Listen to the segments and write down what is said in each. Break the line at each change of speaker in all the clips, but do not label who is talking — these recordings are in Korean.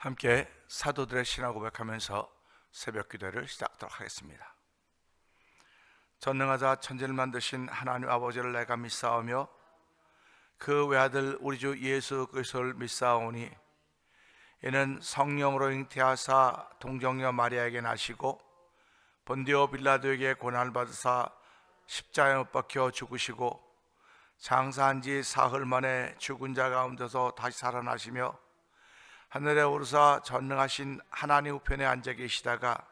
함께 사도들의 신앙 고백하면서 새벽 기도를 시작하도록 하겠습니다. 전능하사 천지를 만드신 하나님 아버지를 내가 믿사오며 그 외아들 우리 주 예수 그리스도를 믿사오니 이는 성령으로 잉태하사 동정녀 마리아에게 나시고 본디오 빌라도에게 고난을 받으사 십자가에 못 박혀 죽으시고 장사한 지 사흘 만에 죽은 자 가운데서 다시 살아나시며 하늘에 오르사 전능하신 하나님 우편에 앉아 계시다가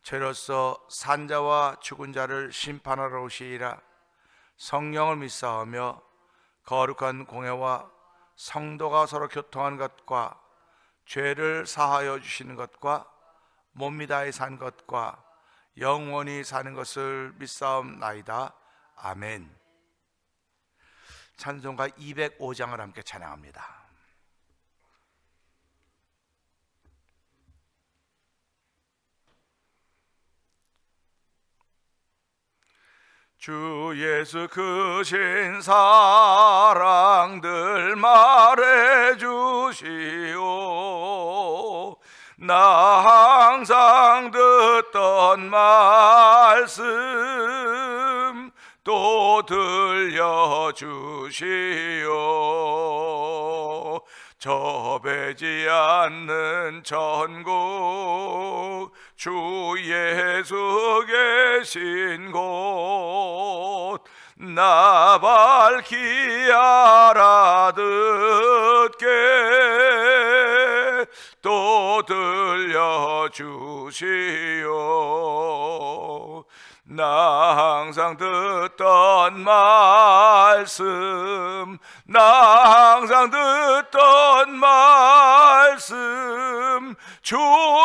죄로서 산자와 죽은 자를 심판하러 오시리라. 성령을 믿사오며 거룩한 공회와 성도가 서로 교통하는 것과 죄를 사하여 주시는 것과 몸이 다해 산 것과 영원히 사는 것을 믿사옵나이다. 아멘. 찬송가 205장을 함께 찬양합니다. 주 예수 크신 사랑들 말해주시오. 나 항상 듣던 말씀 또 들려주시오. 접해지 않는 천국 주 예수 계신 곳 나 밝히 알아듣게 또 들려주시오. 나 항상 듣던 말씀 나 항상 듣던 말씀 주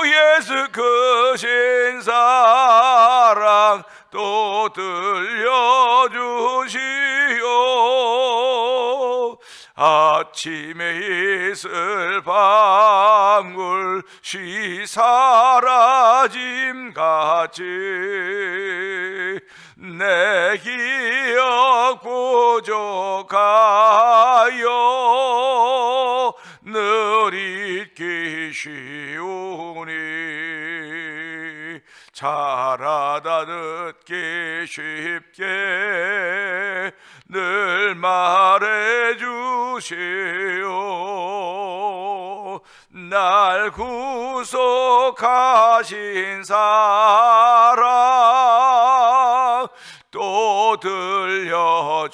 예수 크신 사랑 또 들려주시오. 아침에 있을 방울 쉬 사라짐같이 내 기억 부족하여 늘 잊기 쉬우니 잘하다 듣기 쉽게 늘 말해주시오. 날 구속하신 사랑 또 들려주시오.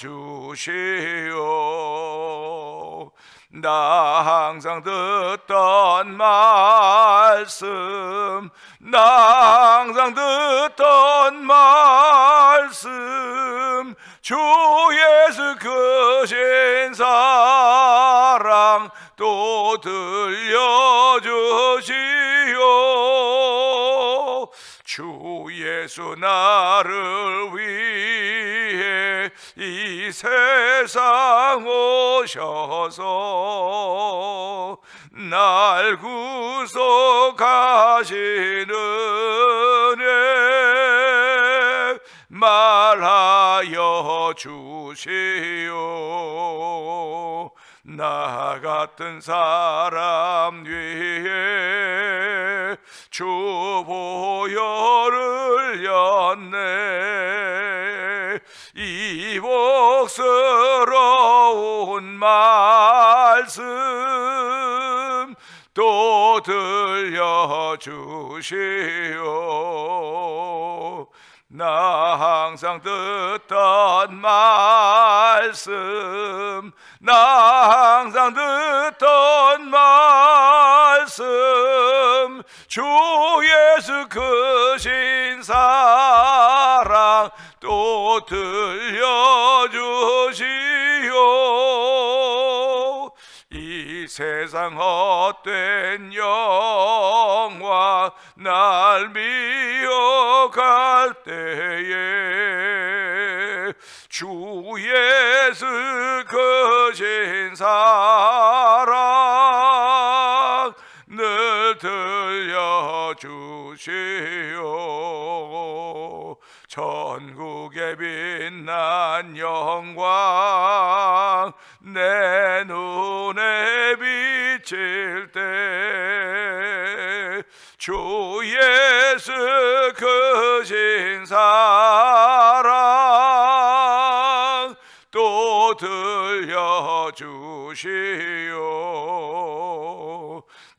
나 항상 듣던 말씀 나 항상 듣던 말씀 주 예수 크신 사랑 또 들려주시오. 주 예수 나를 위해 이 세상 오셔서 날 구속하시는 은혜 말하여 주시오. 나 같은 사람 위에 주 보혈을 흘렸네. 이 복스러운 말씀 또 들려주시오. 나 항상 듣던 말씀 나 항상 듣던 말씀 주 예수 크신 사랑 또 들려주시오. 이 세상 헛된 영화 날 미워갈 때에 주 예수 크신 사랑 늘 들려주시오. 천국의 빛난 영광 내 눈에 비칠 때 주 예수 크신 사랑 또 들려주시오.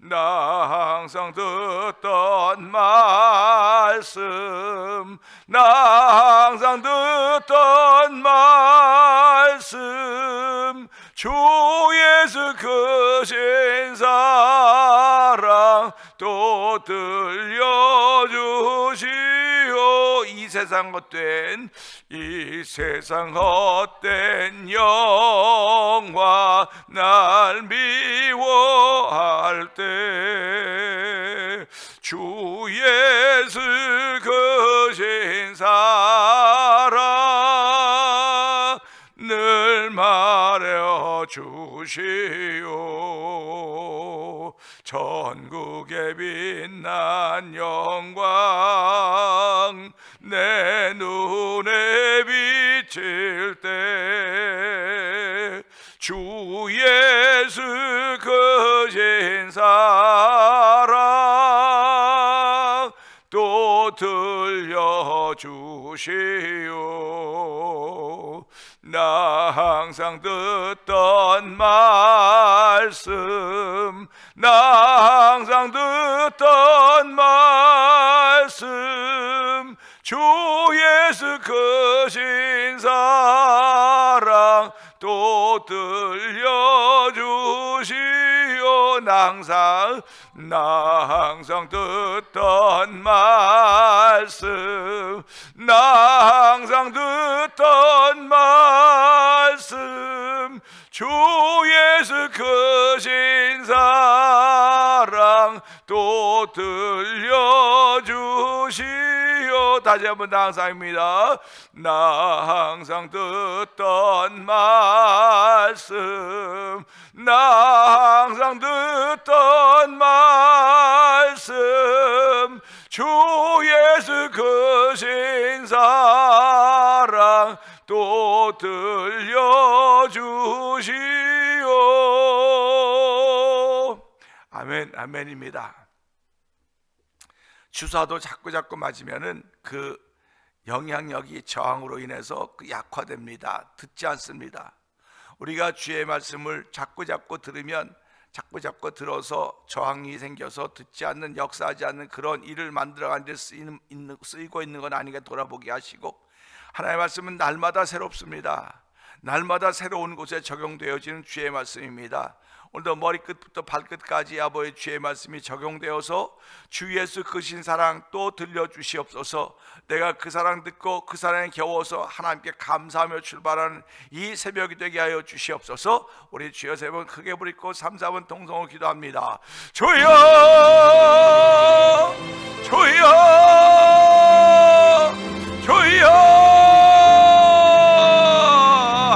나 항상 듣던 말씀, 나 항상 듣던 말씀, 주 예수 크신 사랑 또 들려주시오. 이 세상 헛된 영화 날 미워할 때 주 예수 크신 사랑 늘 말해주시오. 전국에 빛난 영광 내 눈에 비칠 때 주 예수 크신 사랑 또 들려주시오. 나 항상 듣던 말씀, 나 항상 듣던 말씀, 주 예수 크신 사랑 또 들려주시오. 나 항상 듣던 말씀, 나 항상 듣던 말씀, 주 예수 크신 사랑 또 들려주시오. 다시 한번 나 항상입니다. 나 항상 듣던 말씀, 나 항상 듣던 말씀, 주 예수 크신 사랑 또 들려주시오. 아멘, 아멘입니다. 주사도 자꾸 맞으면은 그 영향력이 저항으로 인해서 약화됩니다. 듣지 않습니다. 우리가 주의 말씀을 자꾸 들으면 자꾸 들어서 저항이 생겨서 듣지 않는, 역사하지 않는 그런 일을 만들어가는 데 쓰이고 있는 건 아닌가 돌아보게 하시고, 하나님의 말씀은 날마다 새롭습니다. 날마다 새로운 곳에 적용되어지는 주의 말씀입니다. 오늘도 머리끝부터 발끝까지 아버지의 주의 말씀이 적용되어서 주 예수 크신 사랑 또 들려주시옵소서. 내가 그 사랑 듣고 그 사랑에 겨워서 하나님께 감사하며 출발하는 이 새벽이 되게 하여 주시옵소서. 우리 주여 세 번 크게 부르고 3, 4번 동성으로 기도합니다. 주여, 주여, 주여.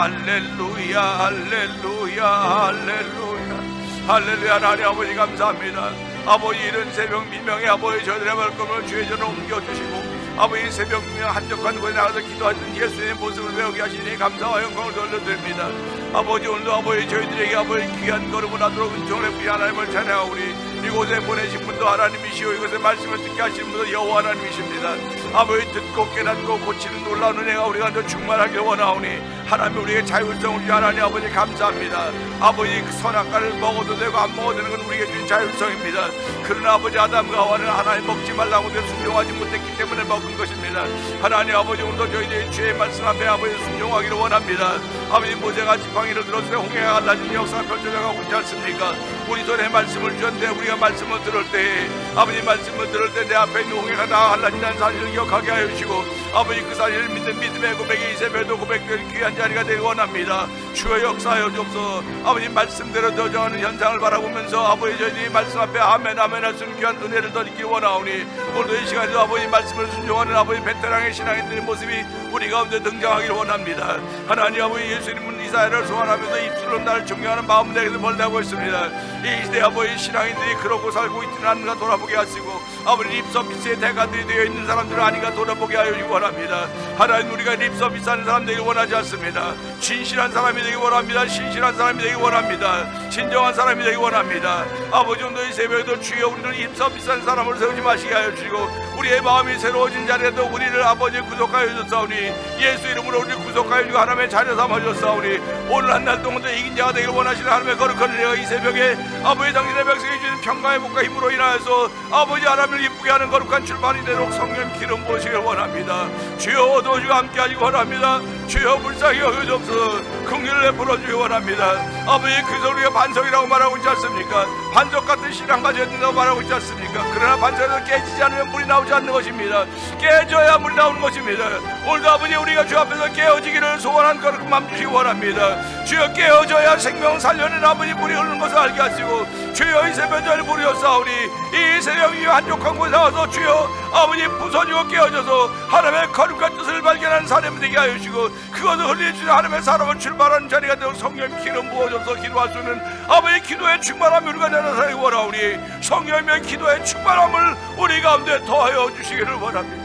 할렐루야, 할렐루야, 할렐루야, 할렐루야. 하나님 아버지 감사합니다. 아버지 이른 새벽 미명에 아버지 저들의 말씀을 주의 전으로 옮겨주시고, 아버지 새벽 미명 한적한 곳에 나가서 기도하는 예수님의 모습을 배우게 하시니 감사와 영광을 돌려드립니다. 아버지 오늘도 아버지 저희들에게 아버지 귀한 걸음을 하도록 은총을 베푸시 하나님을 찬양하오니, 이곳에 보내신 분도 하나님이시오, 이곳에 말씀을 듣게 하신 분도 여호와 하나님이십니다. 아버지 듣고 깨닫고 고치는 놀라운 은혜가 우리가 더 충만하게 원하오니, 하나님 우리의 자율성을 주신 하나님 아버지 감사합니다. 아버지 그 선악과를 먹어도 되고 안 먹어도 되는 건 우리에게 주신 자율성입니다. 그러나 아버지 아담과 하와는 하나님 먹지 말라고 해서 순종하지 못했기 때문에 먹은 것입니다. 하나님 아버지 오늘도 저희들이 주의 말씀 앞에 아버지 순종하기를 원합니다. 아버지 모세가 지팡이를 들었을 때 홍해가 갈라진 역사가 펼쳐져가고 있지 않습니까? 우리 손에 말씀을 주었는데 우리가 말씀을 들을 때, 아버지 말씀을 들을 때 내 앞에 있는 홍해가 다 갈라진다는 사실을 기억하게 하여 주시고, 아버지 그 사실을 믿는 믿음의 고백이 이 새벽에도 고백될 귀한 자리가 되기 원합니다. 주여 역사하여 주옵소서. 아버지 말씀대로 더정하는 현상을 바라보면서 아버지 저희들이 말씀 앞에 아멘 아멘 할 수 있는 귀한 은혜를 더 있기 원하오니, 오늘도 이 시간에도 아버지 말씀을 순종하는 아버지 베테랑의 신앙인들의 모습이 우리 가운데 등장하기를 원합니다. 하나님 아버지 예수님은 이 이사야를 소환하면서 입술로 나를 존경하는 마음 내게서 멀다고 했습니다. 이 시대 아버지 신앙인들이 그러고 살고 있지는 않는가 돌아보게 하시고 아버지 립서비스의 대가들이 되어 있는 사람들은 아닌가 돌아보게 하여 주기 원합니다. 하나님, 우리가 립서비스하는 사람 되기 원하지 않습니다. 진실한 사람이 되기 원합니다. 신실한 사람이 되기 원합니다. 진정한 사람이 되기 원합니다. 아버지, 오늘 이 새벽에도 주여 우리를 립서비스하는 사람으로 세우지 마시게 하여 주시고 우리의 마음이 새로워진 자리에도 우리를 아버지 구속하여 주셨사오니 예수 이름으로 우리를 구속하여 주고 하나님의 자녀 삼아주셨사오니 오늘 한 날 동안도 이긴 자가 되기를 원하시는 하나님의 거룩한 은혜가 이 새벽에 아버지 당신의 백성에게 주신 평강의 복과 힘으로 인하여서 아버지 하나님을 기쁘게 하는 거룩한 출발이 되도록 성령 기름 부으시길 원합니다. 주여 도주가 함께하시기 원합니다. 주여 불쌍히 여겨주옵소서. 긍휼을 베풀어주기 원합니다. 아버지, 그래서 우리가 반석이라고 말하고 있지 않습니까? 반석 같은 신앙 가져야 된다고 말하고 있지 않습니까? 그러나 반석에서 깨지지 않으면 물이 나오지 않는 것입니다. 깨져야 물이 나오는 것입니다. 오늘도 아버지, 우리가 주 앞에서 깨어지기를 소원한 거룩한 마음 주시기 원합니다. 주여, 깨어져야 생명 살려낸 아버지 물이 흐르는 것을 알게 하시고 주여, 이 새벽에 물이었사오니 이 새벽 이 한적한 곳에 와서 주여 아버지 부서지고 깨어져서 하나님의 거룩한 뜻을 발견하는 사람이 되게 하여 주시고 그것을 흘려주는 하나님의 사람을 출발하는 자리가 되어 성령 기름 부어줘서 기도할 수 있는 아버지 기도의 충만함이 우리가 나타나기 원하오니 성령의 기도의 충만함을 우리 가운데 더하여 주시기를 원합니다.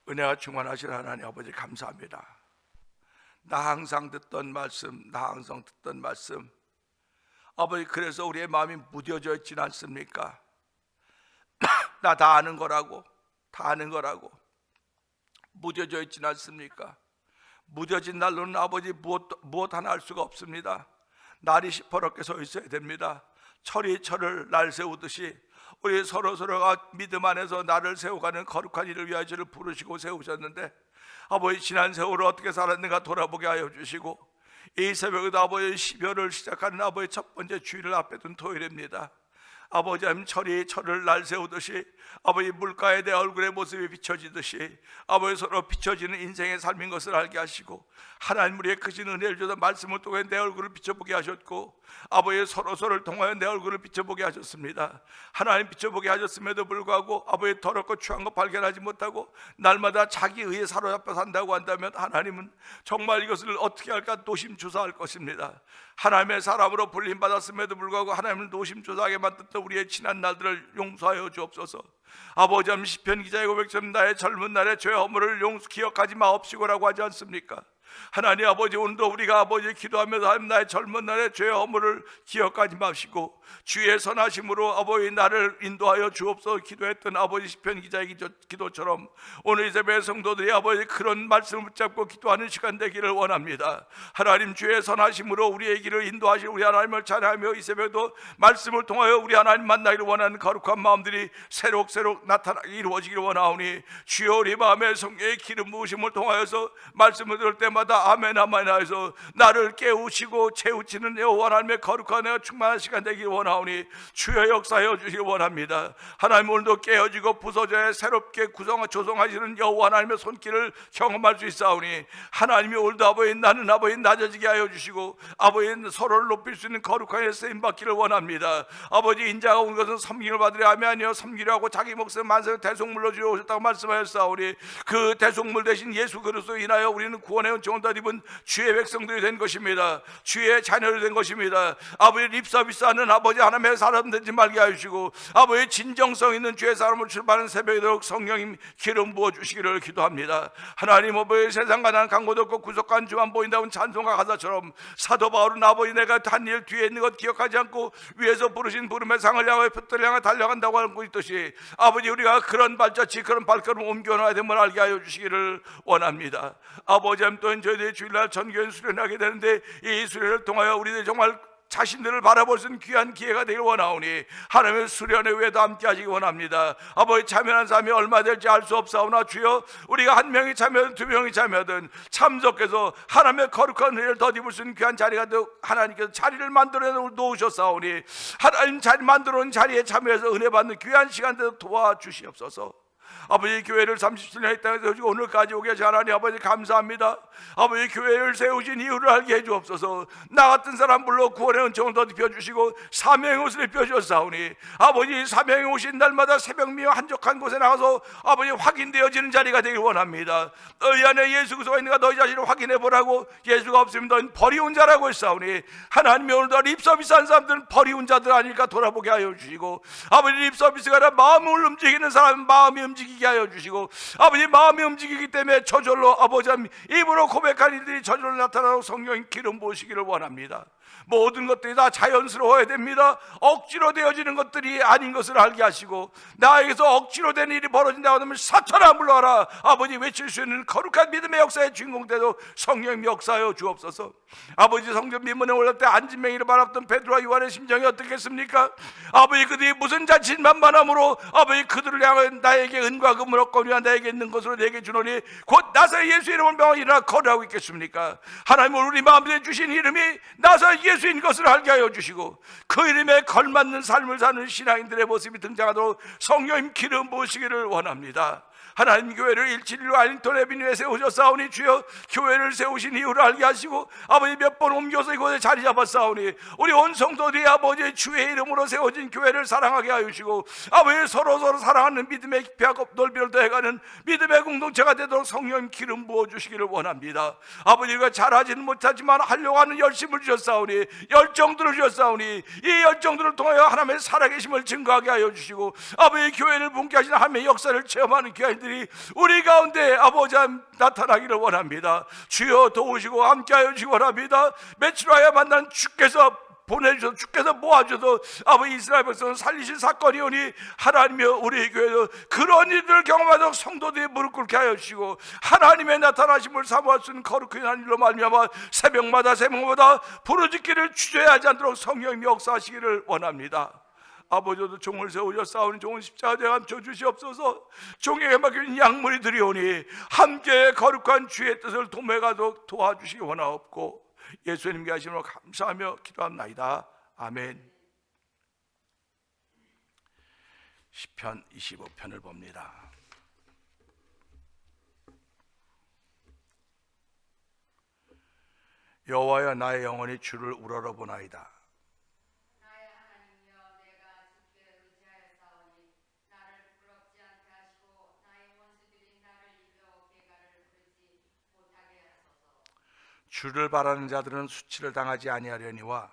은혜가 충만하신 하나님 아버지, 감사합니다. 나 항상 듣던 말씀 아버지, 그래서 우리의 마음이 무뎌져 있지는 않습니까? 나 다 아는 거라고 무뎌져 있지는 않습니까? 무뎌진 날로는 아버지 무엇 하나 할 수가 없습니다. 날이 시퍼렇게 서 있어야 됩니다. 철이 철을 날 세우듯이 우리 서로가 믿음 안에서 나를 세워가는 거룩한 일을 위하여 저를 부르시고 세우셨는데 아버지, 지난 세월을 어떻게 살았는가 돌아보게 하여 주시고 이 새벽에도 아버지 12월을 시작하는 아버지 첫 번째 주일을 앞에 둔 토요일입니다. 아버지, 철이 철을 날 세우듯이 아버지 물가에 내 얼굴의 모습이 비춰지듯이 아버지 서로 비춰지는 인생의 삶인 것을 알게 하시고 하나님, 우리의 크신 은혜를 줘서 말씀을 통해 내 얼굴을 비춰보게 하셨고 아버지 서로를 통하여 내 얼굴을 비춰보게 하셨습니다. 하나님, 비춰보게 하셨음에도 불구하고 아버지 더럽고 추한 거 발견하지 못하고 날마다 자기 의에 사로잡혀 산다고 한다면 하나님은 정말 이것을 어떻게 할까 노심초사할 것입니다. 하나님의 사람으로 불림받았음에도 불구하고 하나님을 노심초사하게 만들었던 우리의 지난 날들을 용서하여 주옵소서. 아버지, 시편 기자의 고백처럼 나의 젊은 날의 죄 허물을 기억하지 마옵시고라고 하지 않습니까? 하나님 아버지, 오늘도 우리가 아버지 기도하면서 하나님, 나의 젊은 날의 죄 허물을 기억하지 마시고 주의 선하심으로 아버지 나를 인도하여 주옵소서 기도했던 아버지 시편 기자의 기도처럼 오늘 이 새벽에 성도들이 아버지 그런 말씀을 붙잡고 기도하는 시간 되기를 원합니다. 하나님, 주의 선하심으로 우리의 길을 인도하실 우리 하나님을 찬양하며 이 새벽에도 말씀을 통하여 우리 하나님 만나기를 원하는 거룩한 마음들이 새록새록 나타나기 이루어지기를 원하오니 주여, 우리 마음에 성령의 기름 부으심을 통하여서 말씀을 들을 때마다 아멘 아멘 하여서 나를 깨우시고 채우치는 여호와 하나님의 거룩한 은혜가 충만한 시간 되기를 원하오니 주여 역사하여 주시기 원합니다. 하나님, 오늘도 깨어지고 부서져야 새롭게 조성하시는 여호와 하나님의 손길을 경험할 수 있사오니 하나님이 오늘도 아버지 나는 아버지 낮아지게 하여 주시고 아버지 서로를 높일 수 있는 거룩한 일 쓰임 받기를 원합니다. 아버지, 인자가 온 것은 섬김을 받으려 함이 아니요 섬기려 하고 자기 목숨 만세의 대속물로 주려 오셨다고 말씀하였사오니 그 대속물 대신 예수 그리스도로 인하여 우리는 구원의 은총을 덧입은 주의 백성들이 된 것입니다. 주의 자녀들이 된 것입니다. 아버지, 립서비스하는 아버지 하나님의 사람 되지 말게 하시고 아버지 진정성 있는 주의 사람을 출발하는 새벽에 도록 성령님 기름 부어 주시기를 기도합니다. 하나님, 아버지 세상 가난 강고도 없고 구속한 주만 보인다는 찬송가 가사처럼 사도 바울은 아버지 내가 한 일 뒤에 있는 것 기억하지 않고 위에서 부르신 부름의 상을 향하여 표들을 향해 달려간다고 하고 있듯이 아버지, 우리가 그런 발자취 그런 발걸음 옮겨놔야 됨을 알게 하여 주시기를 원합니다. 아버지, 또한 저희들이 주일날 전교회 수련하게 되는데 이 수련을 통하여 우리들이 정말 자신들을 바라볼 수 있는 귀한 기회가 되길 원하오니 하나님의 수련회 외에도 함께 하시기 원합니다. 아버지, 참여한 사람이 얼마 될지 알 수 없사오나 주여, 우리가 한 명이 참여든 두 명이 참여든 참석해서 하나님의 거룩한 은혜를 덧입을 수 있는 귀한 자리가 되어 하나님께서 자리를 만들어 놓으셨사오니 하나님 자리 만들어 놓은 자리에 참여해서 은혜 받는 귀한 시간 되어 도와주시옵소서. 아버지 교회를 30주년 했다고 해서 오늘까지 오게 하신 하나님 아버지 감사합니다. 아버지 교회를 세우신 이유를 알게 해주옵소서. 나 같은 사람 물러 구원의 은총을 더 입혀주시고 사명의 옷을 입혀주셨사오니 아버지 사명이 오신 날마다 새벽미와 한적한 곳에 나가서 아버지 확인되어지는 자리가 되길 원합니다. 너희 안에 예수 그리스도가 있는가 너희 자신을 확인해 보라고. 예수가 없으면 너희는 버리운 자라고 했사오니 하나님의 오늘도 립서비스한 사람들은 버리운 자들 아닐까 돌아보게 하여 주시고, 아버지 립서비스가 아니라 마음을 움직이는 사람은 마음이 움직이게 하여 주시고, 아버지 마음이 움직이기 때문에 저절로 아버지 입으로 고백한 이들이 저절로 나타나고 성령의 기름 부으시기를 원합니다. 모든 것들이 다 자연스러워야 됩니다. 억지로 되어지는 것들이 아닌 것을 알게 하시고, 나에게서 억지로 된 일이 벌어진다고 하면 사탄아 물러가라 아버지 외칠 수 있는 거룩한 믿음의 역사의 주인공되도 성령 역사하여 주옵소서. 아버지 성전 민문에 올릴 때 안진맹이를 바랐던 베드로와 요한의 심정이 어떻겠습니까? 아버지 그들이 무슨 자신만만함으로 아버지 그들을 향해 나에게 은과 금을 얻거니와 나에게 있는 것으로 내게 주노니 곧 나사 예수 이름을 명하니라 거리하고 있겠습니까? 하나님은 우리 마음에 주신 이름이 나사 예수인 것을 알게 하여 주시고, 그 이름에 걸맞는 삶을 사는 신앙인들의 모습이 등장하도록 성령님 기름 부으시기를 원합니다. 하나님 교회를 171로 알링턴 에비뉴에 세우셨사오니 주여 교회를 세우신 이유를 알게 하시고 아버지 몇 번 옮겨서 이곳에 자리 잡았사오니 우리 온 성도들이 아버지 주의 이름으로 세워진 교회를 사랑하게 하여 주시고, 아버지 서로 사랑하는 믿음의 깊이하고 넓이를 더해가는 믿음의 공동체가 되도록 성령 기름 부어주시기를 원합니다. 아버지가 잘하지는 못하지만 하려고 하는 열심을 주셨사오니 열정들을 주셨사오니 이 열정들을 통하여 하나님의 살아계심을 증거하게 하여 주시고, 아버지 교회를 분케 하시는 하나님의 역사를 체험하는 교회들이 우리 가운데 아버지 나타나기를 원합니다. 주여 도우시고 함께하여 주시기 원합니다. 며칠 후에 만난 주께서 보내주셔서 주께서 모아주셔서 아버지 이스라엘 백성을 살리신 사건이 오니 하나님이여 우리 교회도 그런 일들을 경험하도록 성도들이 무릎 꿇게 하여 주시고, 하나님의 나타나심을 사모할 수 있는 거룩한 일로 말미암아 새벽마다 부르짖기를 주저하지 않도록 성령님이 역사하시기를 원합니다. 아버지도 종을 세우셔 싸우는 종은 십자가에 감춰 주시옵소서. 종에게 맡긴 양물이 들이오니 함께 거룩한 주의 뜻을 도매가도록 도와주시기 원하옵고 예수님께 하심으로 감사하며 기도합나이다. 아멘. 시편 25편을 봅니다. 여호와여 나의 영혼이 주를 우러러보나이다. 주를 바라는 자들은 수치를 당하지 아니하려니와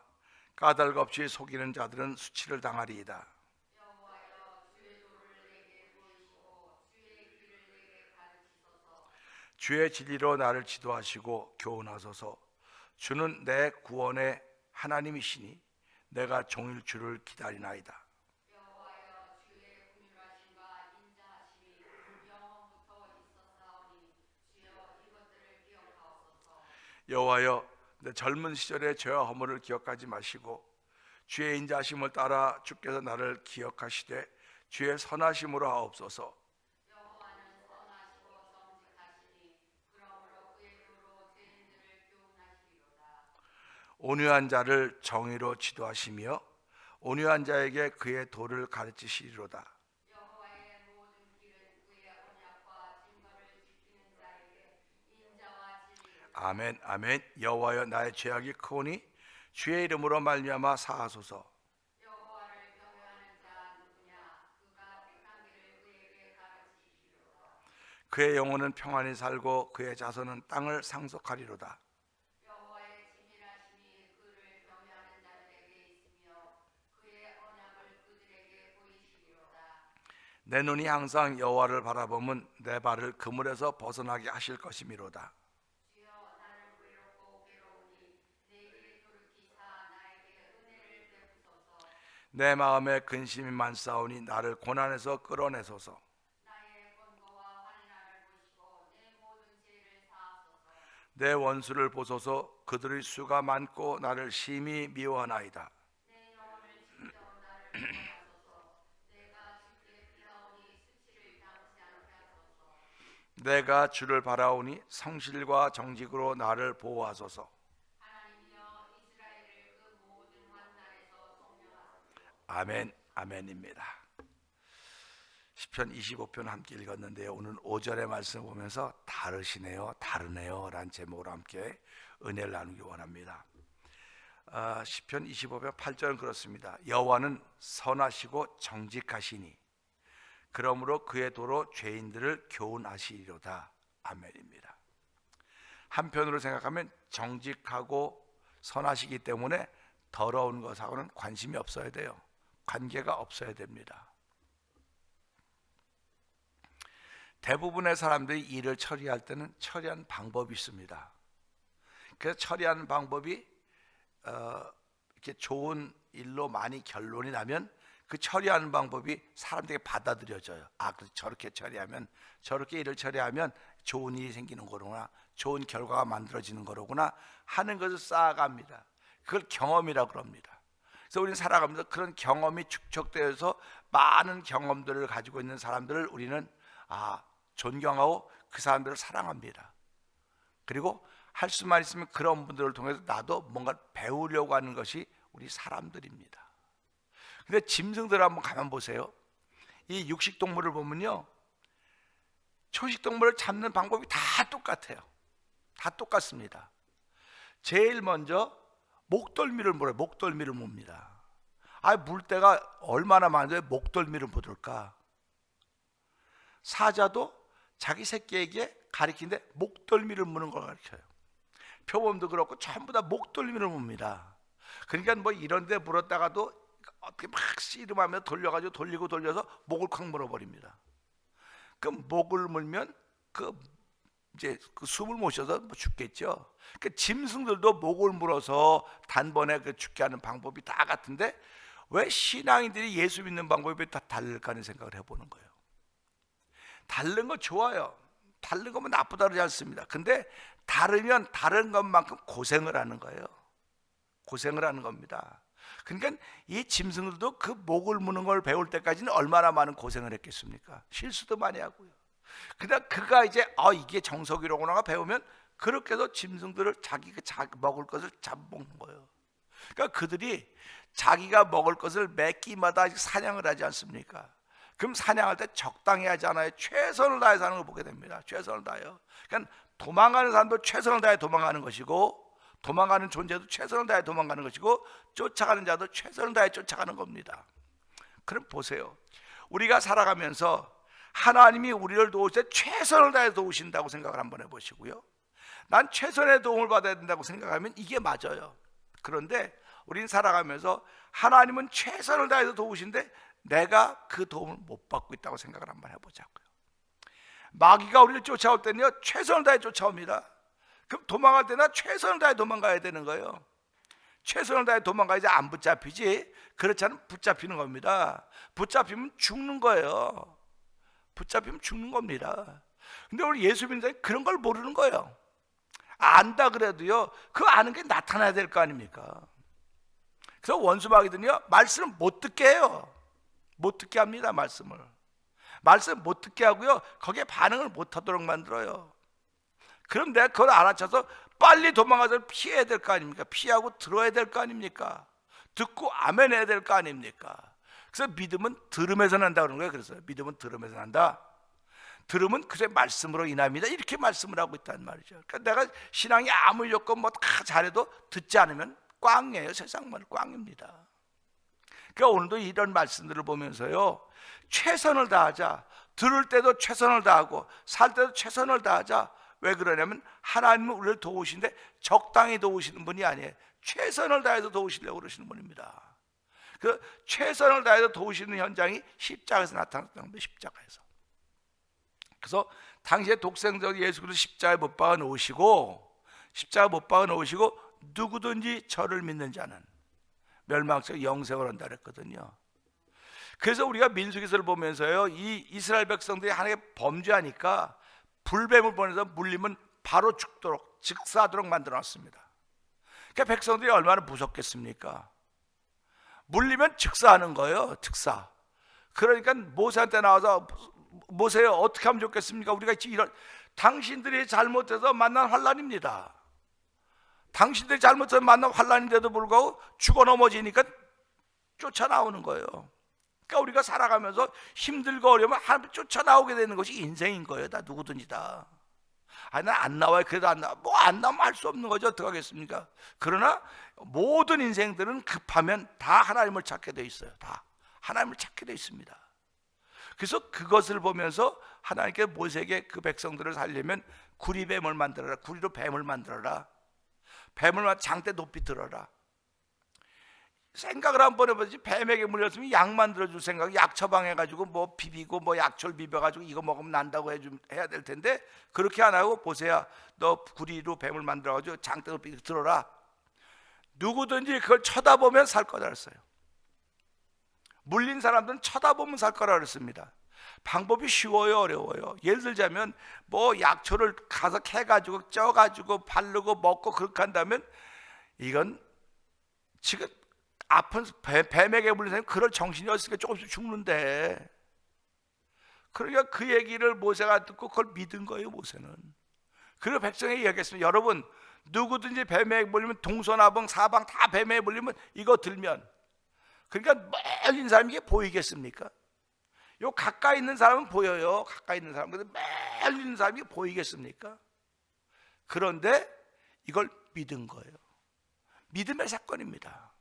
까닭 없이 속이는 자들은 수치를 당하리이다.
여호와여 주의 도를 내게 보이시고 주의 길을 내게 가르치소서.
주의 진리로 나를 지도하시고 교훈하소서. 주는 내 구원의 하나님이시니 내가 종일 주를 기다리나이다.
여호와여 주의 긍휼하심과 인자하심이 영원부터 있었사오니 주여 이것들을 기억하옵소서.
여호와여 내 젊은 시절의 죄와 허물을 기억하지 마시고 주의 인자하심을 따라 주께서 나를 기억하시되 주의 선하심으로 하옵소서.
여호와는 선하시고 정직하시니 그러므로 그의 도로 죄인들을 교훈하시리로다.
온유한 자를 정의로 지도하시며 온유한 자에게 그의 도를 가르치시리로다.
여호와의 모든 길은 그의 언약과 증거를 지키는 자에게 인자와 진리로다.
아멘 아멘. 여호와여 나의 죄악이 크오니 주의 이름으로 말미암아 사하소서.
여호와를 경외하는 자 누구냐? 그가 택한 길을 그에게 가르치시리로다.
그의 영혼은 평안히 살고 그의 자손은 땅을 상속하리로다.
여호와의 친밀하심이 그를 경외하는 자들에게 있으며 그의 언약을 그들에게 보이시리로다.
내 눈이 항상 여호와를 바라보면 내 발을 그물에서 벗어나게 하실 것이미로다.
주여 나는 외롭고 괴로우니 내게 돌이키사 나에게 은혜를 베푸소서.
내 마음에 근심이 많사오니 나를 고난에서 끌어내소서.
나의 권고와 환난을 보시고 내 모든 죄를 사하소서.
내 원수를 보소서. 그들의 수가 많고 나를 심히 미워하나이다.
내 영혼을 지켜 나를 구원하소서. 내가 주께 피하오니 수치를 당치 않게 하소서.
내가 주를 바라오니 성실과 정직으로 나를 보호하소서.
하나님이여 이스라엘을 그 모든 환난에서 속량하소서.
아멘 아멘입니다. 시편 25편 함께 읽었는데요. 오늘 5절의 말씀을 보면서 다르시네요, 다르네요 라는 제목으로 함께 은혜를 나누기 원합니다. 시편 25편 8절은 그렇습니다. 여호와는 선하시고 정직하시니 그러므로 그의 도로 죄인들을 교훈하시리로다. 아멘입니다. 한편으로 생각하면 정직하고 선하시기 때문에 더러운 것하고는 관심이 없어야 돼요. 관계가 없어야 됩니다. 대부분의 사람들이 일을 처리할 때는 처리하는 방법이 있습니다. 그래서 처리하는 방법이 이렇게 좋은 일로 많이 결론이 나면 그 처리하는 방법이 사람들에게 받아들여져요. 저렇게 처리하면, 저렇게 일을 처리하면 좋은 일이 생기는 거구나, 좋은 결과가 만들어지는 거로구나 하는 것을 쌓아갑니다. 그걸 경험이라고 그럽니다. 그래서 우리는 살아가면서 그런 경험이 축적되어서 많은 경험들을 가지고 있는 사람들을 우리는 존경하고 그 사람들을 사랑합니다. 그리고 할 수만 있으면 그런 분들을 통해서 나도 뭔가 배우려고 하는 것이 우리 사람들입니다. 근데 짐승들을 한번 가만 보세요. 이 육식동물을 보면요, 초식동물을 잡는 방법이 다 똑같아요. 다 똑같습니다. 제일 먼저 목덜미를 물어요. 목덜미를 뭅니다. 물때가 얼마나 많은데 목덜미를 묻을까? 사자도 자기 새끼에게 가리키는데 목덜미를 무는 걸 가르쳐요. 표범도 그렇고 전부 다 목덜미를 뭅니다. 그러니까 뭐 이런 데 물었다가도 어떻게 막 씨름하며 돌려가지고 돌리고 돌려서 목을 콱 물어버립니다. 그 목을 물면 이제 숨을 못 쉬어서 죽겠죠. 그 짐승들도 목을 물어서 단번에 죽게 하는 방법이 다 같은데 왜 신앙인들이 예수 믿는 방법이 다 다를까 하는 생각을 해보는 거예요. 다른 거 좋아요. 다른 거면 나쁘다 그러지 않습니다. 근데 다르면 다른 것만큼 고생을 하는 거예요. 고생을 하는 겁니다. 그러니까 이 짐승들도 그 목을 무는 걸 배울 때까지는 얼마나 많은 고생을 했겠습니까? 실수도 많이 하고요. 그러다 그가 이제 이게 정석이로구나 배우면 그렇게 해서 짐승들을 자기가 먹을 것을 잡아먹는 거예요. 그러니까 그들이 자기가 먹을 것을 매 끼마다 사냥을 하지 않습니까? 그럼 사냥할 때 적당히 하지 않아요. 최선을 다해서 하는 걸 보게 됩니다. 최선을 다해요. 그러니까 도망가는 사람도 최선을 다해 도망가는 것이고, 도망가는 존재도 최선을 다해 도망가는 것이고, 쫓아가는 자도 최선을 다해 쫓아가는 겁니다. 그럼 보세요. 우리가 살아가면서 하나님이 우리를 도우실 때 최선을 다해 도우신다고 생각을 한번 해보시고요. 난 최선의 도움을 받아야 된다고 생각하면 이게 맞아요. 그런데 우리는 살아가면서 하나님은 최선을 다해서 도우신데 내가 그 도움을 못 받고 있다고 생각을 한번 해보자고요. 마귀가 우리를 쫓아올 때는요, 최선을 다해 쫓아옵니다. 그럼 도망갈 때나 최선을 다해 도망가야 되는 거예요. 최선을 다해 도망가야지 안 붙잡히지, 그렇지 않으면 붙잡히는 겁니다. 붙잡히면 죽는 거예요. 붙잡히면 죽는 겁니다. 근데 우리 예수 믿는 사람이 그런 걸 모르는 거예요. 안다 그래도요, 그 아는 게 나타나야 될 거 아닙니까? 그래서 원수마귀들은요, 말씀을 못 듣게 해요. 못 듣게 합니다. 말씀을 못 듣게 하고요, 거기에 반응을 못 하도록 만들어요. 그럼 내가 그걸 알아차서 빨리 도망가서 피해야 될 거 아닙니까? 피하고 들어야 될 거 아닙니까? 듣고 아멘 해야 될 거 아닙니까? 그래서 믿음은 들음에서 난다 그러는 거예요. 그래서 믿음은 들음에서 난다. 들음은 그의 말씀으로 인합니다. 이렇게 말씀을 하고 있다는 말이죠. 그러니까 내가 신앙이 아무리 좋고 뭐 다 잘해도 듣지 않으면 꽝이에요. 세상만 꽝입니다. 그러니까 오늘도 이런 말씀들을 보면서요, 최선을 다하자. 들을 때도 최선을 다하고 살 때도 최선을 다하자. 왜 그러냐면 하나님은 우리를 도우시는데 적당히 도우시는 분이 아니에요. 최선을 다해서 도우시려고 그러시는 분입니다. 그 최선을 다해서 도우시는 현장이 십자가에서 나타났다는 겁니다. 십자가에서. 그래서 당시에 독생자 예수 그리스도 십자가에 못 박아 놓으시고, 십자가 못 박아 놓으시고 누구든지 저를 믿는 자는 멸망적 영생을 한다 그랬거든요. 그래서 우리가 민수기서를 보면서요, 이 이스라엘 백성들이 하나님께 범죄하니까 불뱀을 보내서 물리면 바로 죽도록 즉사하도록 만들어놨습니다. 그러니까 백성들이 얼마나 무섭겠습니까? 물리면 즉사하는 거예요. 즉사. 그러니까 모세한테 나와서 모세요, 어떻게 하면 좋겠습니까? 우리가 이런 당신들이 잘못해서 만난 환난입니다. 당신들이 잘못해서 만난 환난인데도 불구하고 죽어 넘어지니까 쫓아나오는 거예요. 그러니까 우리가 살아가면서 힘들고 어려우면 하나님 쫓아나오게 되는 것이 인생인 거예요. 다 누구든지 다. 난 안 나와요. 그래도 안 나와. 뭐 안 나오면 할 수 없는 거죠. 어떻게 하겠습니까? 그러나 모든 인생들은 급하면 다 하나님을 찾게 돼 있어요. 다 하나님을 찾게 돼 있습니다. 그래서 그것을 보면서 하나님께 모세에게 그 백성들을 살려면 구리뱀을 만들어라. 구리로 뱀을 만들어라. 뱀을 장대 높이 들어라. 생각을 한번 해보지. 뱀에게 물렸으면 약 만들어줄 생각, 약 처방해가지고 뭐 비비고 뭐 약초를 비벼가지고 이거 먹으면 난다고 해야 될 텐데 그렇게 안 하고 보세요. 너 구리로 뱀을 만들어가지고 장대 높이 들어라. 누구든지 그걸 쳐다보면 살 거다 그랬어요. 물린 사람들은 쳐다보면 살 거라 그랬습니다. 방법이 쉬워요, 어려워요? 예를 들자면 뭐 약초를 가서 캐가지고 쪄가지고 바르고 먹고 그렇게 한다면 이건 지금 아픈 뱀에게 물린 사람이 그럴 정신이 없으니까 조금씩 죽는데, 그러니까 그 얘기를 모세가 듣고 그걸 믿은 거예요. 모세는. 그리고 백성에게 얘기했습니다. 여러분, 누구든지 뱀에게 물리면 동서나방 사방 다 뱀에게 물리면 이거 들면, 그러니까 멀리 있는 사람이 이게 보이겠습니까? 요 가까이 있는 사람은 보여요. 가까이 있는 사람. 근데 멀리 있는 사람이 보이겠습니까? 그런데 이걸 믿은 거예요. 믿음의 사건입니다.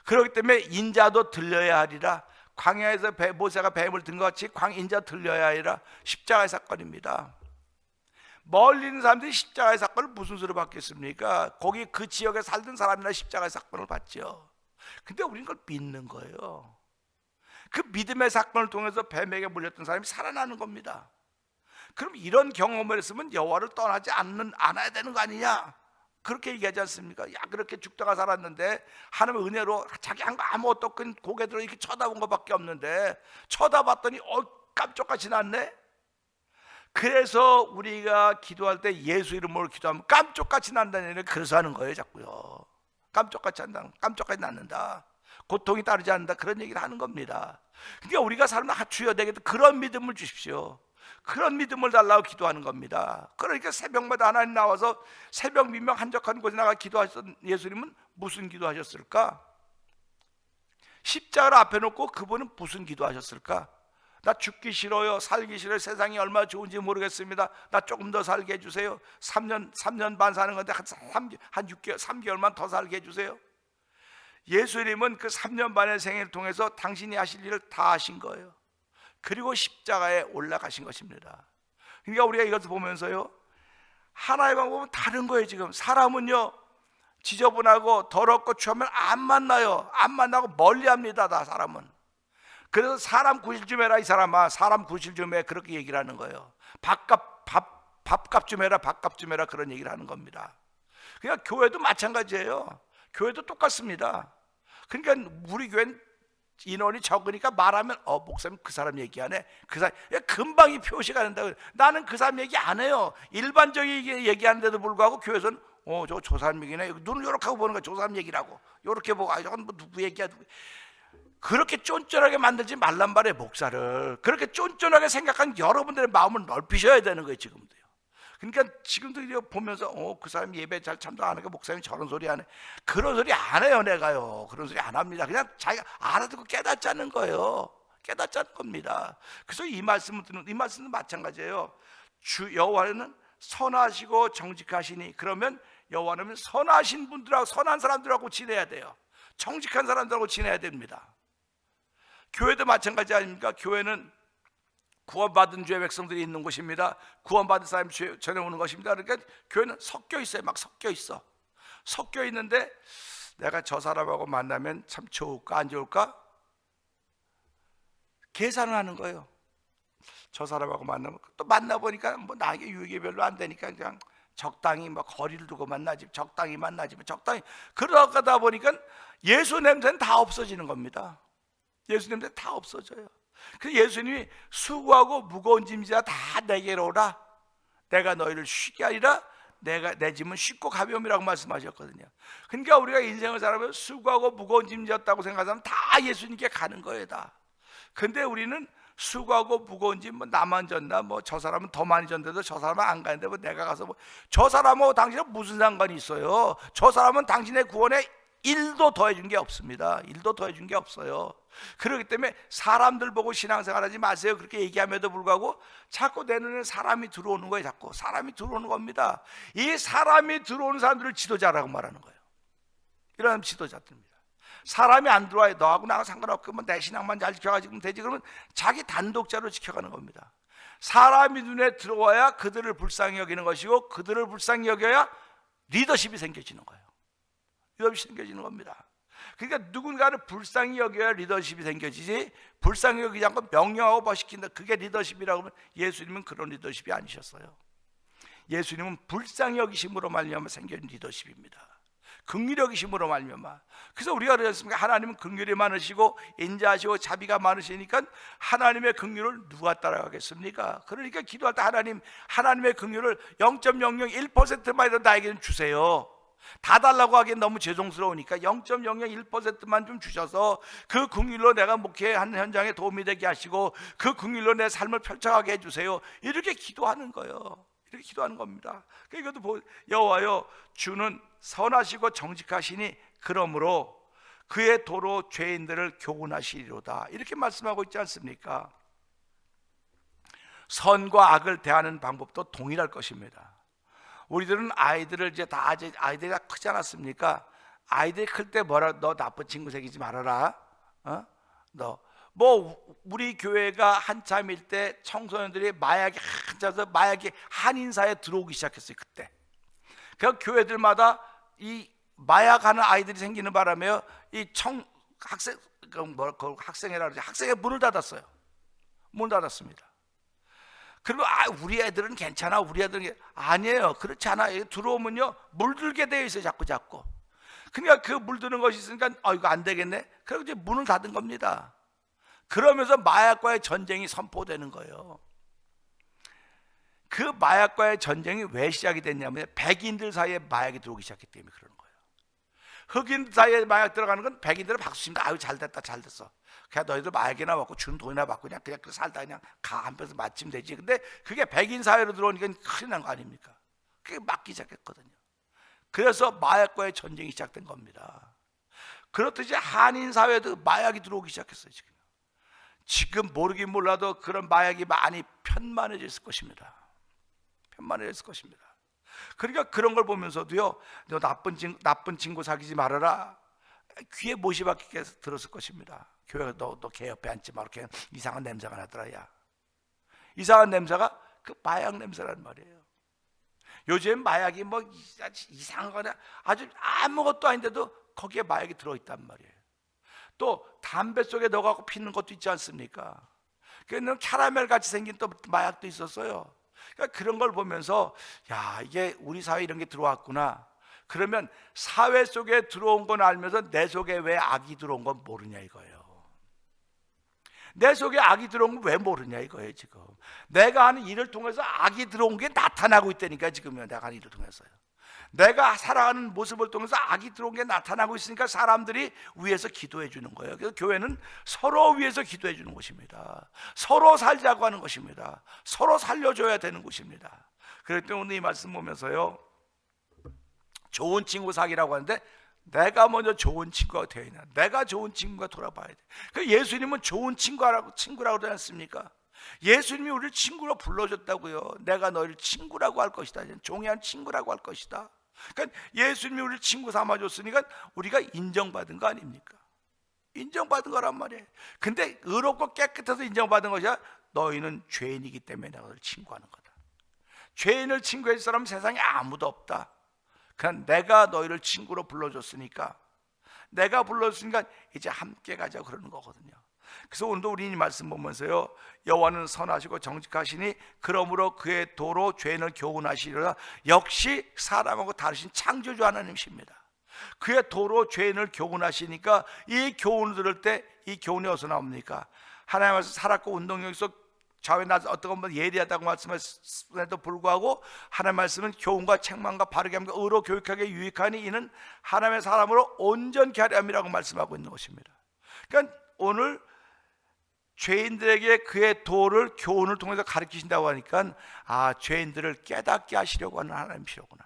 그렇기 때문에 인자도 들려야 하리라. 광야에서 모세가 뱀을 든 것 같이 인자 들려야 하리라. 십자가의 사건입니다. 멀리 있는 사람들이 십자가의 사건을 무슨 수로 받겠습니까? 거기 그 지역에 살던 사람이나 십자가의 사건을 받죠. 근데 우리는 그걸 믿는 거예요. 그 믿음의 사건을 통해서 뱀에게 물렸던 사람이 살아나는 겁니다. 그럼 이런 경험을 했으면 여호와를 떠나지 않아야 되는 거 아니냐? 그렇게 얘기하지 않습니까? 야, 그렇게 죽다가 살았는데 하나님의 은혜로 자기 한 거 아무것도 없고 고개 들어 이렇게 쳐다본 것밖에 없는데 쳐다봤더니 깜짝같이 났네. 그래서 우리가 기도할 때 예수 이름으로 기도하면 깜짝같이 난다는 얘기를 그래서 하는 거예요. 자꾸요. 깜짝같이 한다. 깜짝같이 낳는다. 고통이 따르지 않는다. 그런 얘기를 하는 겁니다. 그러니까 우리가 사는 주여 내게 그런 믿음을 주십시오. 그런 믿음을 달라고 기도하는 겁니다. 그러니까 새벽마다 하나님 나와서 새벽 민명 한적한 곳에 나가 기도하셨던 예수님은 무슨 기도하셨을까? 십자가를 앞에 놓고 그분은 무슨 기도하셨을까? 나 죽기 싫어요. 살기 싫어요. 세상이 얼마나 좋은지 모르겠습니다. 나 조금 더 살게 해주세요. 3년 반 사는 건데 한 6개월, 3개월만 더 살게 해주세요. 예수님은 그 3년 반의 생애를 통해서 당신이 하실 일을 다 하신 거예요. 그리고 십자가에 올라가신 것입니다. 그러니까 우리가 이것을 보면서요, 하나의 방법은 다른 거예요. 지금 사람은요 지저분하고 더럽고 추하면 안 만나요. 안 만나고 멀리합니다. 다 사람은. 그래서 사람 구실 좀 해라 이 사람아. 사람 구실 좀 해. 그렇게 얘기를 하는 거예요. 밥값 좀 해라. 밥값 좀 해라. 그런 얘기를 하는 겁니다. 그러니까 교회도 마찬가지예요. 교회도 똑같습니다. 그러니까 우리 교회는 인원이 적으니까 말하면 목사님 그 사람 얘기하네. 그 사람 금방 이 표시가 된다고. 나는 그 사람 얘기 안 해요. 일반적인 얘기하는데도 불구하고 교회에서는 저 사람 얘기네. 눈을 요렇게 하고 보는 거야. 저 사람 얘기라고. 요렇게 보고 저건 뭐 누구 얘기야. 그렇게 쫀쫀하게 만들지 말란 말이에요. 목사를 그렇게 쫀쫀하게 생각한 여러분들의 마음을 넓히셔야 되는 거예요. 지금도요. 그러니까 지금도 보면서 그 사람 예배 잘 참석 안 하니까 목사님 저런 소리 하네. 그런 소리 안 해요. 내가요. 그런 소리 안 합니다. 그냥 자기가 알아듣고 깨닫자는 거예요. 깨닫자는 겁니다. 그래서 이 말씀도 마찬가지예요. 주 여호와는 선하시고 정직하시니, 그러면 여호와는 선하신 분들하고 선한 사람들하고 지내야 돼요. 정직한 사람들하고 지내야 됩니다. 교회도 마찬가지 아닙니까? 교회는 구원받은 주의 백성들이 있는 곳입니다. 구원받은 사람이 전에 오는 것입니다. 그러니까 교회는 섞여 있어요. 막 섞여 있어. 섞여 있는데 내가 저 사람하고 만나면 참 좋을까 안 좋을까? 계산을 하는 거예요. 저 사람하고 만나면 또 만나보니까 뭐 나에게 유익이 별로 안 되니까 그냥 적당히 뭐 거리를 두고 만나지, 적당히 만나지, 적당히. 그러다 보니까 예수 냄새는 다 없어지는 겁니다. 예수 냄새 다 없어져요. 그래서 예수님이 수고하고 무거운 짐지야 다 내게로 오라. 내가 너희를 쉬게 하리라. 내 짐은 쉽고 가벼움이라고 말씀하셨거든요. 그러니까 우리가 인생을 살아보면 수고하고 무거운 짐지였다고 생각하면 다 예수님께 가는 거예요. 다. 근데 우리는 수고하고 무거운 짐, 뭐 나만 졌나, 뭐 저 사람은 더 많이 졌는데도 저 사람은 안 가는데 뭐 내가 가서 저 사람하고 당신은 무슨 상관이 있어요? 저 사람은 당신의 구원에 1도 더해준 게 없습니다. 1도 더해준 게 없어요. 그렇기 때문에 사람들 보고 신앙생활하지 마세요 그렇게 얘기함에도 불구하고 자꾸 내 눈에 사람이 들어오는 거예요. 자꾸 사람이 들어오는 겁니다. 이 사람이 들어오는 사람들을 지도자라고 말하는 거예요. 이런 지도자들입니다. 사람이 안 들어와요. 너하고 나하고 상관없고 뭐 내 신앙만 잘 지켜가지고 되지 그러면 자기 단독자로 지켜가는 겁니다. 사람이 눈에 들어와야 그들을 불쌍히 여기는 것이고 그들을 불쌍히 여겨야 리더십이 생겨지는 거예요. 리더십이 생겨지는 겁니다. 그러니까 누군가를 불쌍히 여겨야 리더십이 생겨지지 불쌍히 여기지 않고 명령하고 버시킨다 그게 리더십이라고 하면 예수님은 그런 리더십이 아니셨어요. 예수님은 불쌍히 여기심으로 말미암아 생긴 리더십입니다. 긍휼히 여기심으로 말미암아. 그래서 우리가 그랬습니까? 하나님은 긍휼이 많으시고 인자하시고 자비가 많으시니까 하나님의 긍휼을 누가 따라가겠습니까? 그러니까 기도할 때 하나님의 긍휼을 0.001%만이라도 나에게는 주세요. 다 달라고 하기엔 너무 죄송스러우니까 0.001%만 좀 주셔서 그 긍휼로 내가 목회하는 현장에 도움이 되게 하시고 그 긍휼로 내 삶을 펼쳐가게 해주세요. 이렇게 기도하는 거예요. 이렇게 기도하는 겁니다. 이것도 여호와여 주는 선하시고 정직하시니 그러므로 그의 도로 죄인들을 교훈하시리로다 이렇게 말씀하고 있지 않습니까? 선과 악을 대하는 방법도 동일할 것입니다. 우리들은 아이들을 이제 아이들이 다 크지 않았습니까? 아이들이 클 때 뭐라 너 나쁜 친구 새기지 말아라. 너 뭐 우리 교회가 한참일 때 청소년들이 마약에 한자서 마약이 한인사에 들어오기 시작했어요. 그때. 그 교회들마다 이 마약하는 아이들이 생기는 바람에 이 학생회라 그러지 학생회 문을 닫았어요. 문을 닫았습니다. 그리고 우리 애들은 괜찮아. 우리 애들은 아니에요. 그렇지 않아요. 들어오면요 물들게 되어 있어요. 자꾸. 그러니까 그 물드는 것이 있으니까 이거 안 되겠네. 그리고 이제 문을 닫은 겁니다. 그러면서 마약과의 전쟁이 선포되는 거예요. 그 마약과의 전쟁이 왜 시작이 됐냐면 백인들 사이에 마약이 들어오기 시작했기 때문에 그러는 거예요. 흑인 사이에 마약 들어가는 건 백인들은 박수칩니다. 아유 잘됐다 잘됐어. 그냥 너희들 마약이나 먹고 준 돈이나 받고 그냥 살다 그냥 가 한편에서 맞으면 되지. 근데 그게 백인 사회로 들어오니까 큰일 난 거 아닙니까? 그게 막기 시작했거든요. 그래서 마약과의 전쟁이 시작된 겁니다. 그렇듯이 한인 사회도 마약이 들어오기 시작했어요. 지금 모르긴 몰라도 그런 마약이 많이 편만해졌을 것입니다. 편만해졌을 것입니다. 그러니까 그런 걸 보면서도요 너 나쁜 친구 사귀지 말아라 귀에 못이 박히게 들었을 것입니다. 교회가 너 걔 옆에 앉지 마. 이렇게 이상한 냄새가 나더라. 야 이상한 냄새가 그 마약 냄새란 말이에요. 요즘 마약이 뭐 이상한 거나 아주 아무것도 아닌데도 거기에 마약이 들어있단 말이에요. 또 담배 속에 넣어갖고 피는 것도 있지 않습니까? 그는 캐러멜 같이 생긴 또 마약도 있었어요. 그러니까 그런 걸 보면서 야 이게 우리 사회에 이런 게 들어왔구나. 그러면 사회 속에 들어온 건 알면서 내 속에 왜 악이 들어온 건 모르냐 이거예요. 내 속에 악이 들어온 건 왜 모르냐 이거예요. 지금 내가 하는 일을 통해서 악이 들어온 게 나타나고 있다니까. 지금요 내가 하는 일을 통해서요. 내가 살아가는 모습을 통해서 악이 들어온 게 나타나고 있으니까 사람들이 위에서 기도해 주는 거예요. 그래서 교회는 서로 위에서 기도해 주는 곳입니다. 서로 살자고 하는 것입니다. 서로 살려줘야 되는 곳입니다. 그렇기 때문에 오늘 이 말씀 보면서요 좋은 친구 사귀라고 하는데 내가 먼저 좋은 친구가 되어 있나. 내가 좋은 친구가 돌아봐야 돼. 그 예수님은 좋은 친구라고 그러지 않습니까? 예수님이 우리를 친구로 불러줬다고요. 내가 너희를 친구라고 할 것이다. 종이한 친구라고 할 것이다. 그러니까 예수님이 우리를 친구 삼아줬으니까 우리가 인정받은 거 아닙니까? 인정받은 거란 말이에요. 근데 의롭고 깨끗해서 인정받은 것이야. 너희는 죄인이기 때문에 내가 너를 친구하는 거다. 죄인을 친구해줄 사람은 세상에 아무도 없다. 그냥 내가 너희를 친구로 불러줬으니까, 내가 불러줬으니까 이제 함께 가자 그러는 거거든요. 그래서 오늘도 우리 이 말씀 보면서요 여호와는 선하시고 정직하시니 그러므로 그의 도로 죄인을 교훈하시리라. 역시 사람하고 다르신 창조주 하나님이십니다. 그의 도로 죄인을 교훈하시니까 이 교훈을 들을 때 이 교훈이 어디서 나옵니까? 하나님 앞에서 살았고 운동력에서 좌우에 나서 어떤 건 예리하다고 말씀했음에도 불구하고 하나님 말씀은 교훈과 책망과 바르게 함과 의로 교육하게 유익하니 이는 하나님의 사람으로 온전케 하려 함이라고 말씀하고 있는 것입니다. 그러니까 오늘 죄인들에게 그의 도를 교훈을 통해서 가르치신다고 하니까 죄인들을 깨닫게 하시려고 하는 하나님이시로구나.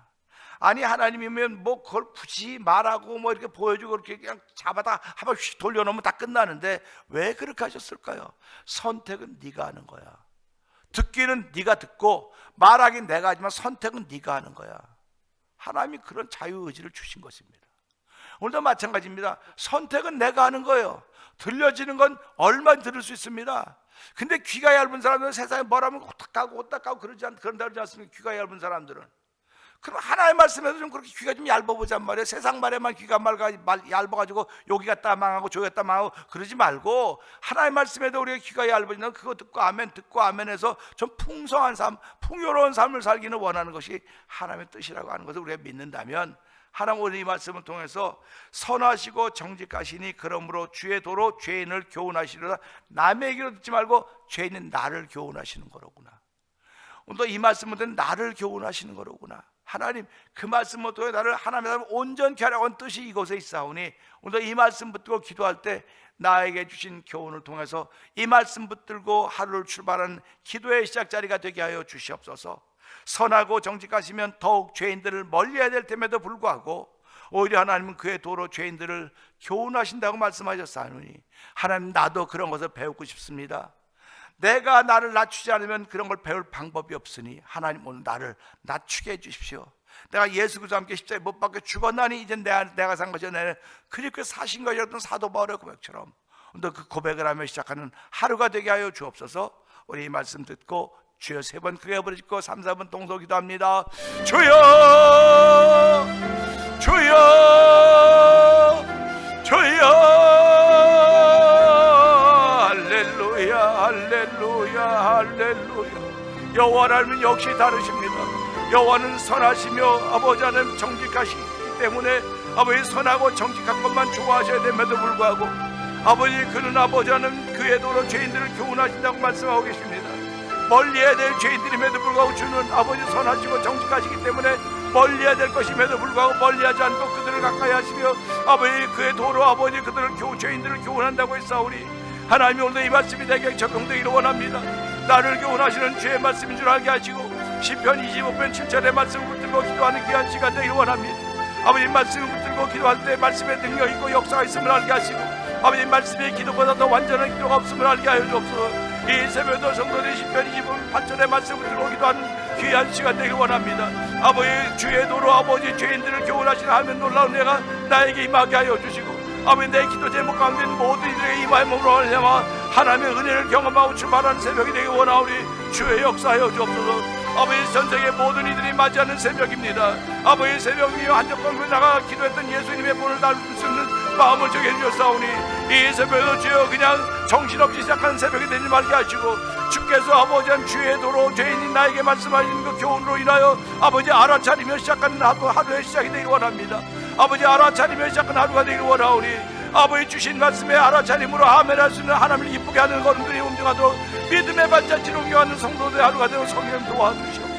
아니 하나님이면 뭐 그걸 굳이 말하고 뭐 이렇게 보여주고 이렇게 그냥 잡아다 한번 휙 돌려놓으면 다 끝나는데 왜 그렇게 하셨을까요? 선택은 네가 하는 거야. 듣기는 네가 듣고 말하긴 내가 하지만 선택은 네가 하는 거야. 하나님이 그런 자유의지를 주신 것입니다. 오늘도 마찬가지입니다. 선택은 내가 하는 거예요. 들려지는 건 얼마나 들을 수 있습니다. 근데 귀가 얇은 사람들은 세상에 뭐라면 호딱하고 그런다 그러지 않습니까? 귀가 얇은 사람들은. 그럼 하나의 말씀에도 좀 그렇게 귀가 좀 얇아보잔 말이에요. 세상 말에만 귀가 얇아가지고 여기 갔다 망하고 저기 갔다 망하고 그러지 말고 하나의 말씀에도 우리가 귀가 얇으면 그거 듣고 아멘해서 좀 풍성한 삶, 풍요로운 삶을 살기는 원하는 것이 하나님의 뜻이라고 하는 것을 우리가 믿는다면 하나님 오늘 이 말씀을 통해서 선하시고 정직하시니 그러므로 주의 도로 죄인을 교훈하시리라. 남의 얘기로 듣지 말고 죄인은 나를 교훈하시는 거로구나. 오늘도 이 말씀을 듣는 나를 교훈하시는 거로구나. 하나님 그 말씀을 통해 나를 하나님의 삶을 온전케 하려고 하는 뜻이 이곳에 있사오니 오늘도 이 말씀 붙들고 기도할 때 나에게 주신 교훈을 통해서 이 말씀 붙들고 하루를 출발하는 기도의 시작자리가 되게 하여 주시옵소서. 선하고 정직하시면 더욱 죄인들을 멀리해야 될 템에도 불구하고 오히려 하나님은 그의 도로 죄인들을 교훈하신다고 말씀하셨사오니 하나님 나도 그런 것을 배우고 싶습니다. 내가 나를 낮추지 않으면 그런 걸 배울 방법이 없으니 하나님 오늘 나를 낮추게 해주십시오. 내가 예수 그리스도와 함께 십자가에 못 박혀 죽었나니 이제 내가 산 것이 아니라 그리스도께서 사신 것이었던 사도 바울의 고백처럼 오늘 그 고백을 하며 시작하는 하루가 되게 하여 주옵소서. 우리 이 말씀 듣고 주여 3번 크게 부르짖고 3, 4번 동서 기도합니다. 주여 주여 주여 할렐루야 할렐루야 할렐루야. 여호와 하나님은 역시 다르십니다. 여호와는 선하시며 아버지 하나님 정직하시기 때문에 아버지 선하고 정직한 것만 좋아하셔야 됨에도 불구하고 아버지 그는 아버지 하나님 그의 도로 죄인들을 교훈하신다고 말씀하고 계십니다. 멀리해야 될 죄인들임에도 불구하고 주는 아버지 선하시고 정직하시기 때문에 멀리해야 될 것임에도 불구하고 멀리하지 않고 그들을 가까이 하시며 아버지 그의 도로 아버지 그들을 죄인들을 교훈한다고 했사오니 하나님이 오늘 이 말씀이 내게 적용되기를 원합니다. 나를 교훈하시는 주의 말씀인 줄 알게 하시고 시편 25편 7절의 말씀을 붙들고 기도하는 귀한 시간 되기를 원합니다. 아버지 말씀을 붙들고 기도할 때 말씀에 능력 있고 역사가 있음을 알게 하시고 아버지 말씀의 기도보다 더 완전한 기도가 없음을 알게 하여 주옵소서. 이 새벽에도 성도들이 시편 25편 8절의 말씀을 들고 기도하는 귀한 시간 되기를 원합니다. 아버지 주의 도로 아버지 죄인들을 교훈하시나 하면 놀라운 은혜가 나에게 임하게 하여 주시고 아버지 내 기도 제목 가운데 모든 이들에게 임하여 몸으로 하려마 하나님의 은혜를 경험하고 출발하는 새벽이 되기 원하오니 주의 역사하여 주옵소서. 아버지 전세계 모든 이들이 맞이하는 새벽입니다. 아버지 새벽 위에 한적광교에 나가 기도했던 예수님의 본을 닮을 수 있는 마음을 저게 해주셨사오니 이 새벽에도 주여 그냥 정신없이 시작하는 새벽이 되지 말게 하시고 주께서 아버지 한 주의 도로 죄인이 나에게 말씀하시는 그 교훈으로 인하여 아버지 알아차리며 시작하는 하루의 시작이 되기 원합니다. 아버지 알아차리며 시작하는 하루가 되기 원하오니 아버지 주신 말씀에 알아차림으로 아멘할 수 있는 하나님을 기쁘게 하는 걸음들이 움직하도록 믿음의 발자취로 옮겨가는 성도들의 하루가 되어 성령 도와주시옵소서.